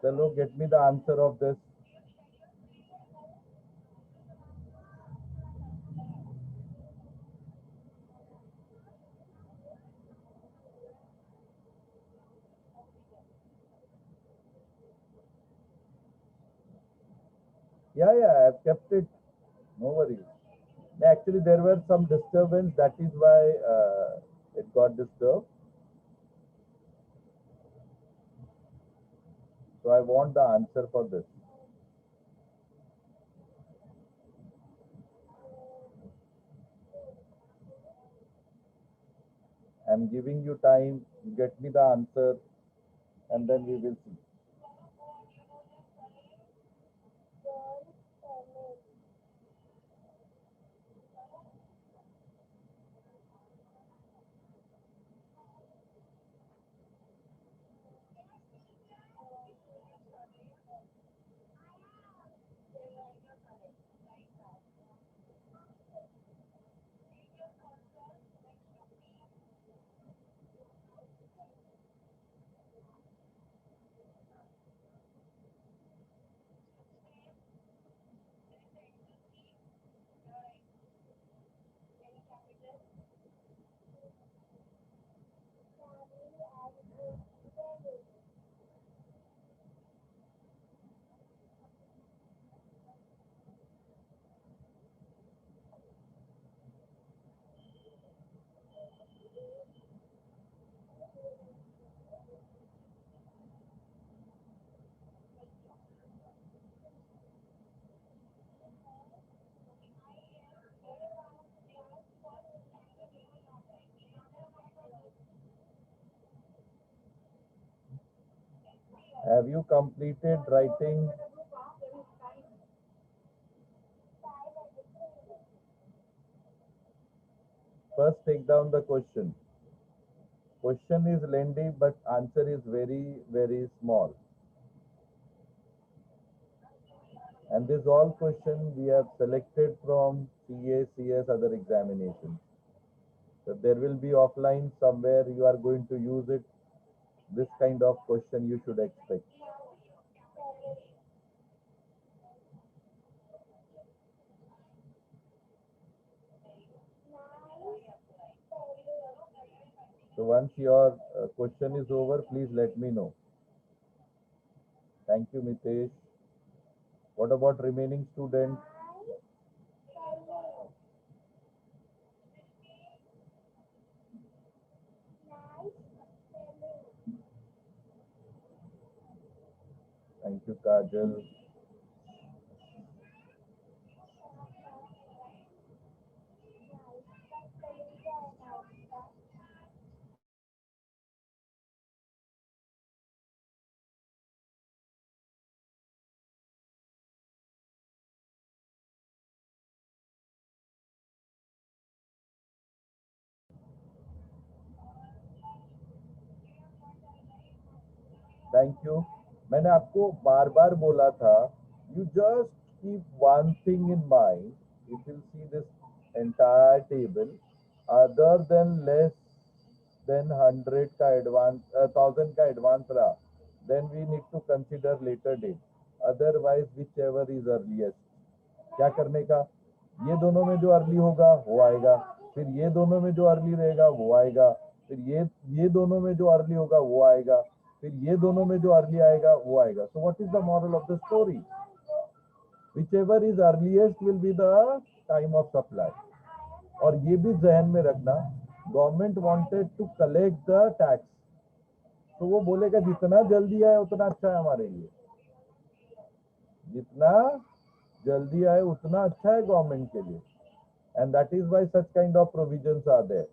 Chalo, get me the answer of this. Yeah, yeah, I've kept it. No worries. Actually, there were some disturbance. That is why it got disturbed. So I want the answer for this. I'm giving you time. Get me the answer, and then we will see. Have you completed writing? First, take down the question. Question is lengthy, but answer is very, very small. And this all question we have selected from CA, CS, other examinations. So there will be offline somewhere you are going to use it. This kind of question you should expect. So once your question is over, please let me know. Thank you, Mitesh. What about remaining students? Thank you, Kajal. Thank you. मैंने आपको बार बार बोला था, you just keep one thing in mind. If you see this entire table, other than less than 100 का advance, 1000 का advance रहा, then we need to consider later date. Otherwise whichever is earliest. क्या करने का, ये दोनों में जो अर्ली होगा वो आएगा, फिर ये दोनों में जो अर्ली रहेगा वो आएगा, फिर ये दोनों में जो अर्ली होगा वो आएगा, फिर ये दोनों में जो अर्ली आएगा वो आएगा. So what is the moral of the story? whichever is earliest will be the time of supply. और ये भी जहन में रखना, government wanted to collect the tax, तो वो बोलेगा जितना जल्दी आए उतना अच्छा है हमारे लिए. जितना जल्दी आए उतना अच्छा है गवर्नमेंट के लिए. And that is why such kind of provisions are there.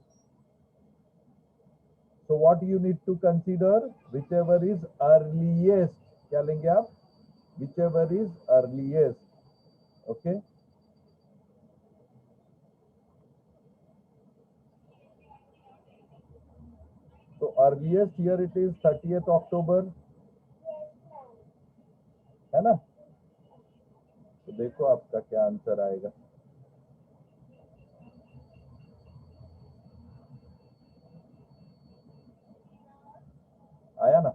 So what you need to consider, whichever is earliest. क्या लेंगे आप? Whichever is earliest. Okay. So earliest here it is 30th October, है ना? तो देखो आपका क्या आंसर आएगा. आया ना?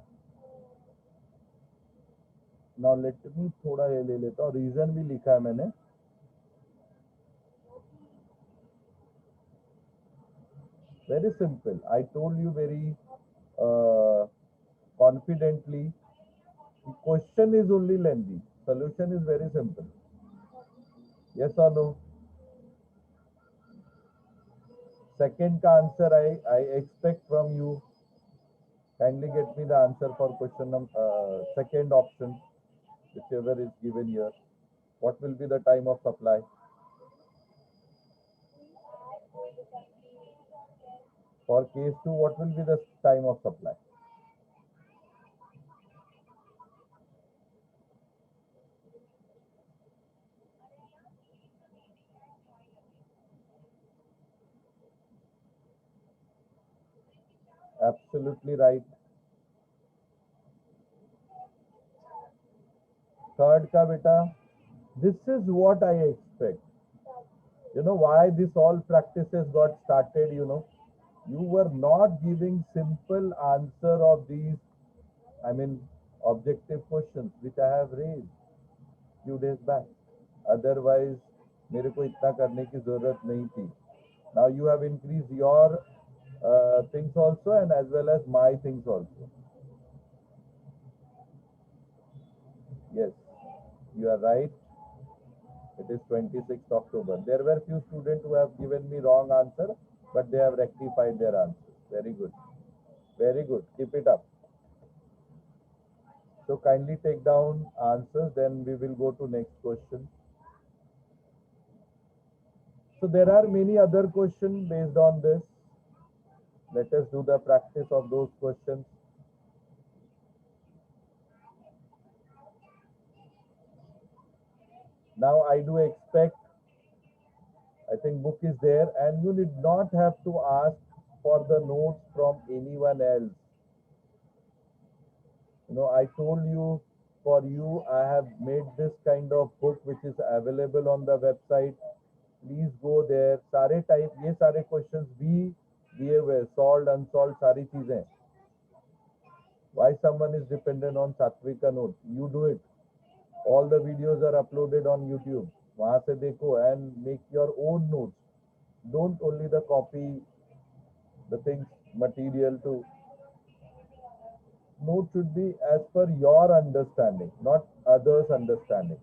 नाउ लेट मी थोड़ा ये ले लेता हूँ, रीजन भी लिखा है मैंने. Very simple. I told you very confidently. The question is only lengthy. Solution is very simple. Yes or no? Second का answer I expect from you. Kindly get me the answer for question number second option, whichever is given here. What will be the time of supply? For case 2, what will be the time of supply? Absolutely right. Third ka beta, this is what I expect. You know why this all practices got started, you know? You were not giving simple answer of these, I mean, objective questions which I have raised few days back. Otherwise, मेरे को इतना करने की जरूरत नहीं थी. Now you have increased your things also and as well as my things also. Yes, you are right. It is 26th October. There were few students who have given me wrong answer, but they have rectified their answers. Very good. Very good. Keep it up. So kindly take down answers, then we will go to next question. So there are many other questions based on this. Let us do the practice of those questions. Now I do expect, I think book is there and you need not have to ask for the notes from anyone else. You know, I told you, for you, I have made this kind of book which is available on the website. Please go there. सारे type, ये सारे questions भी दिए हुए, solved, unsolved, सारी चीजें. Why someone is dependent on Satvika note? You do it. All the videos are uploaded on YouTube. वहाँ से देखो and make your own notes. Don't only the copy the things material to. Note should be as per your understanding, not others' understanding.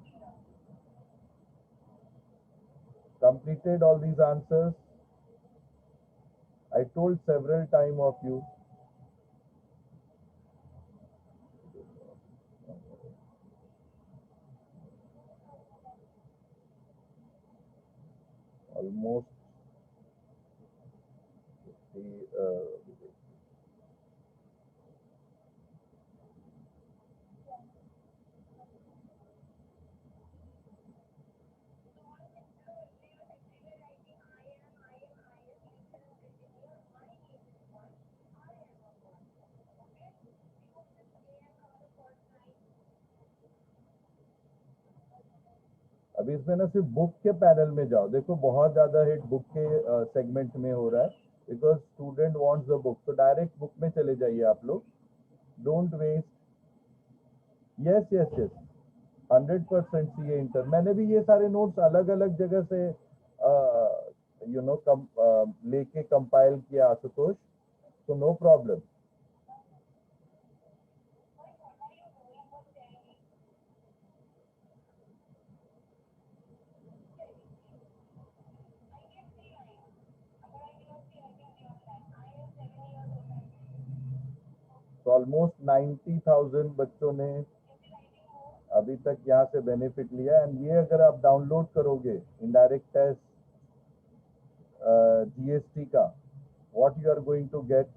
Completed all these answers. I told several time of you. Almost the अभी इसमें ना सिर्फ book के panel में जाओ, देखो बहुत ज्यादा हिट बुक के सेगमेंट में हो रहा है, because student wants the book, तो डायरेक्ट बुक में चले जाइए आप लोग. Don't waste. Yes yes yes, 100% C inter. मैंने भी ये सारे नोट्स अलग अलग जगह से यू नो लेके कंपाइल किया आशुतोष, तो नो प्रॉब्लम. तो ऑलमोस्ट 90,000 बच्चों ने अभी तक यहाँ से बेनिफिट लिया. एंड ये अगर आप डाउनलोड करोगे इनडायरेक्ट टेस्ट जीएसटी का, what you are going to get.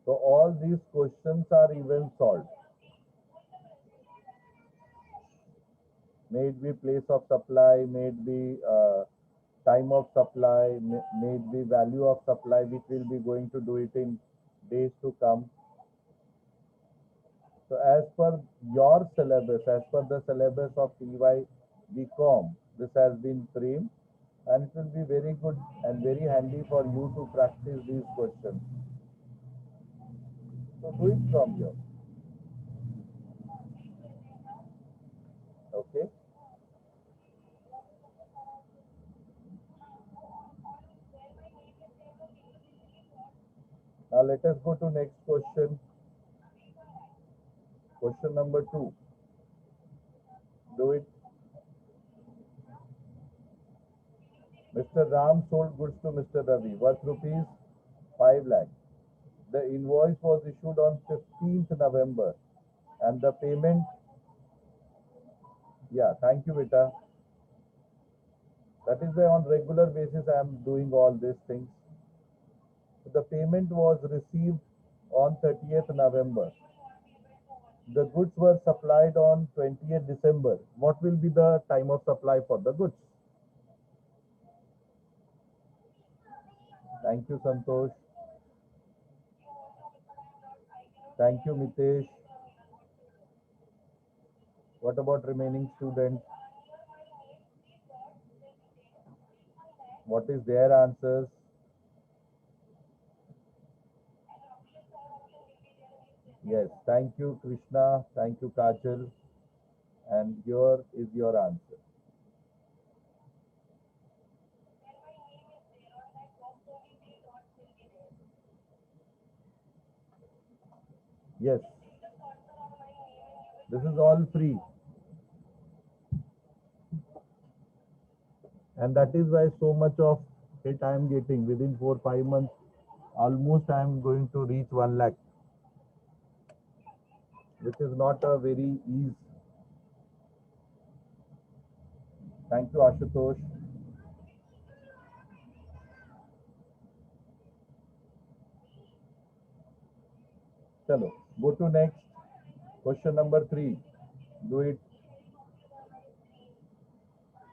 So all these questions are even solved. May it be place of supply, may it be time of supply, may it be value of supply, which we'll be going to do it in days to come. So as per your syllabus, as per the syllabus of TY BCom, this has been framed and it will be very good and very handy for you to practice these questions. So do it from here. Okay. Now let us go to next question. Question number 2. Do it. Mr. Ram sold goods to Mr. Ravi worth rupees 5 lakh. The invoice was issued on 15th November and the payment, yeah, thank you, Vita. That is why on regular basis I am doing all these things. The payment was received on 30th November. The goods were supplied on 20th December. What will be the time of supply for the goods? Thank you, Santosh. Thank you, Mitesh. What about remaining students? What is their answers? Yes, thank you, Krishna. Thank you, Kajal. And here is your answer. Yes, this is all free. And that is why so much of it I am getting within 4 5 months. Almost I am going to reach 1 lakh, which is not a very easy. Thank you, Ashutosh. Chalo, go to next. Question number 3. Do it.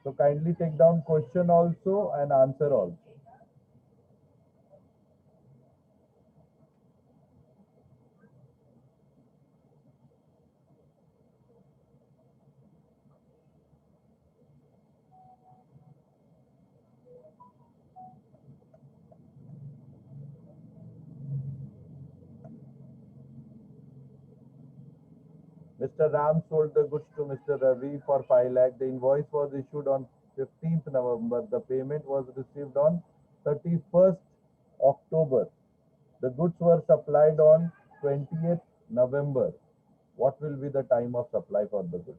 So kindly take down question also and answer also. Mr. Ram sold the goods to Mr. Ravi for 5 lakh. The invoice was issued on 15th November. The payment was received on 31st October. The goods were supplied on 20th November. What will be the time of supply for the goods?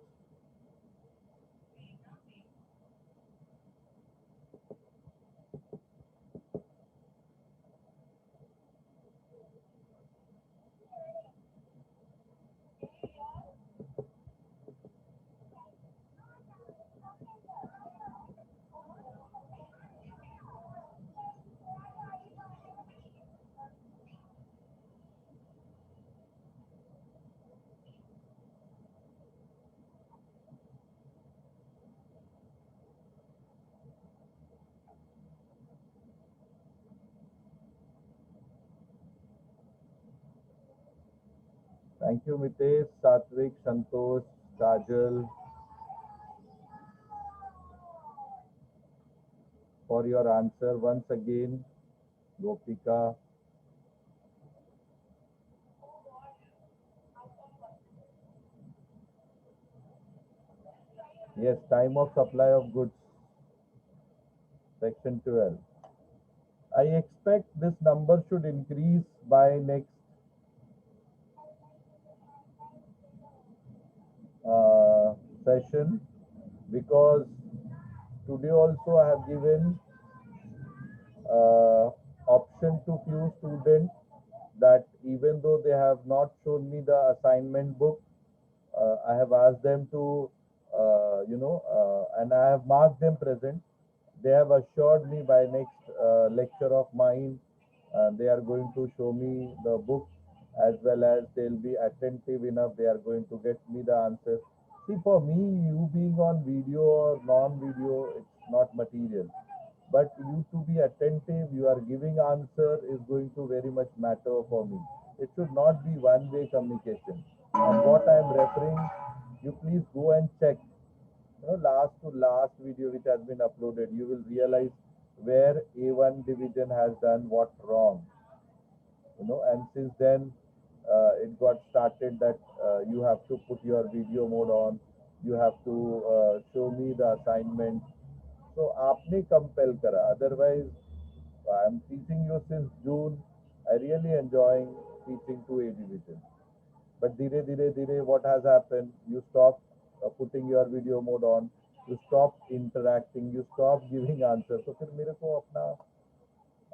Thank you, Mitesh, Satvik, Santosh, Kajal, for your answer. Once again, Gopika. Yes, time of supply of goods, section 12. I expect this number should increase by next uh, session because today also I have given option to few students that even though they have not shown me the assignment book, I have asked them to, and I have marked them present. They have assured me by next lecture of mine, they are going to show me the book as well as they'll be attentive enough. They are going to get me the answer. See, for me, you being on video or non-video, it's not material. But you to be attentive, you are giving answer is going to very much matter for me. It should not be one-way communication. And what I am referring, you please go and check. Last to last video which has been uploaded, you will realize where A1 division has done what wrong. And since then it got started that you have to put your video mode on, you have to show me the assignment. So आपने compel करा, otherwise I'm teaching you since June. I really enjoying teaching to A division. But धीरे धीरे धीरे what has happened, you stop putting your video mode on, you stop interacting, you stop giving answers. So फिर मेरे को अपना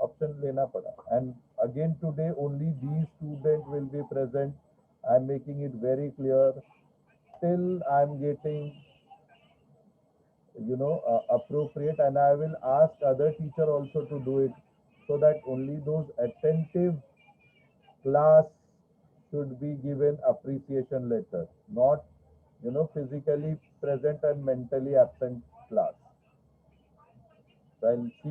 option लेना पड़ा. And again today only these students will be present. I'm making it very clear. Till I'm getting appropriate, and I will ask other teacher also to do it, so that only those attentive class should be given appreciation letter, not physically present and mentally absent class. So I'll see